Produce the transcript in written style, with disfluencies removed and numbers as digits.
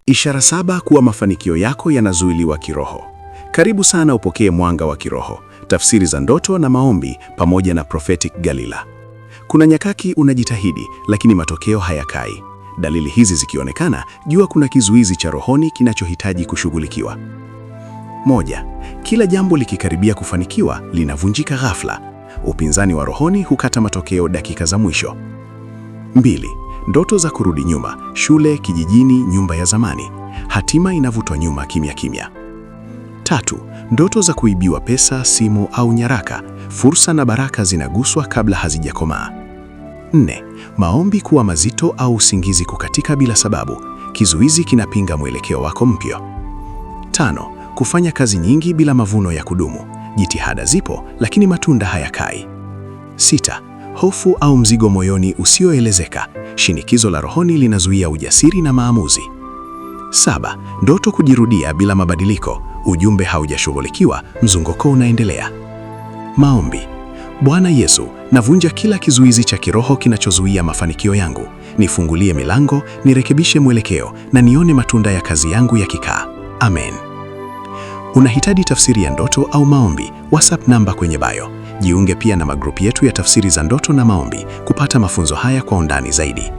Ishara 7 kuwa mafanikio yako yanazuiliwa kiroho. Karibu sana upokee mwanga wa kiroho, tafsiri za ndoto na maombi pamoja na Prophetic Galila. Kuna nyakati unajitahidi lakini matokeo hayakai. Dalili hizi zikionekana, jua kuna kizuizi cha rohoni kinachohitaji kushughulikiwa. 1. Kila jambo likikaribia kufanikiwa linavunjika ghafla. Upinzani wa rohoni hukata matokeo dakika za mwisho. 2. Ndoto za kurudi nyuma, shule, kijijini, nyumba ya zamani. Hatima inavutwa nyuma kimya kimya. 3. Ndoto za kuibiwa pesa, simu au nyaraka. Fursa na baraka zinaguswa kabla hazijakomaa. 4. Maombi kuwa mazito au usingizi kukatika bila sababu. Kizuizi kinapinga mwelekeo wako mpya. 5. Kufanya kazi nyingi bila mavuno ya kudumu. Jitihada zipo lakini matunda hayakai. 6. Hofu au mzigo moyoni usioelezeka. Shinikizo la rohoni linazuia ujasiri na maamuzi. 7. Ndoto kujirudia bila mabadiliko. Ujumbe haujashughulikiwa, mzunguko unaendelea. Maombi. Bwana Yesu, navunja kila kizuizi cha kiroho kinachozuia mafanikio yangu. Nifungulie milango, nirekebishe mwelekeo na nione matunda ya kazi yangu yakikaa. Amen. Unahitaji tafsiri ya ndoto au maombi? WhatsApp namba kwenye bio. Jiunge pia na magrupu yetu ya tafsiri za ndoto na maombi kupata mafunzo haya kwa undani zaidi.